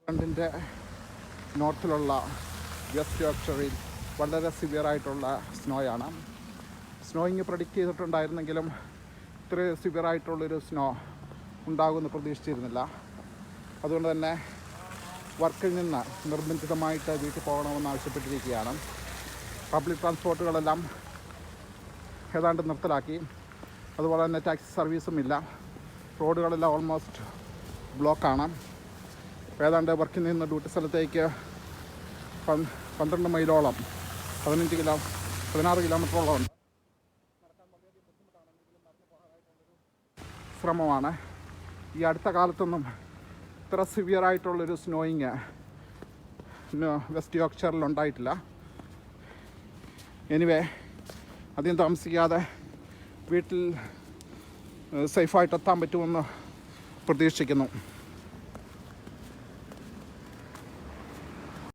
ഇംഗ്ലണ്ടിൻ്റെ നോർത്തിലുള്ള west യോർക്ക്ഷയറിൽ വളരെ സിവിയറായിട്ടുള്ള സ്നോയാണ്. Snowing predict ചെയ്തിട്ടുണ്ടായിരുന്നെങ്കിലും ഇത്രയും സിവിയറായിട്ടുള്ളൊരു snow ഉണ്ടാകുമെന്ന് പ്രതീക്ഷിച്ചിരുന്നില്ല. അതുകൊണ്ട് തന്നെ വർക്കിൽ നിന്ന് നിർബന്ധിതമായിട്ട് വീട്ടിൽ പോകണമെന്ന് ആവശ്യപ്പെട്ടിരിക്കുകയാണ്. പബ്ലിക് ട്രാൻസ്പോർട്ടുകളെല്ലാം ഏതാണ്ട് നിർത്തലാക്കി. അതുപോലെ തന്നെ ടാക്സി സർവീസും ഇല്ല. റോഡുകളെല്ലാം ഓൾമോസ്റ്റ് ബ്ലോക്കാണ്. ഏതാണ്ട് വർക്കിൽ നിന്ന് ഡ്യൂട്ടി സ്ഥലത്തേക്ക് 12 മൈലോളം 16 കിലോമീറ്ററോളം ഉണ്ട്. ശ്രമമാണ്. ഈ അടുത്ത കാലത്തൊന്നും ഇത്ര സിവിയറായിട്ടുള്ളൊരു സ്നോയിങ് വെസ്റ്റ് യോർക്ക്ഷയറിൽ ഉണ്ടായിട്ടില്ല. എനിവേ, അധികം താമസിക്കാതെ വീട്ടിൽ സേഫായിട്ട് എത്താൻ പറ്റുമെന്ന് പ്രതീക്ഷിക്കുന്നു.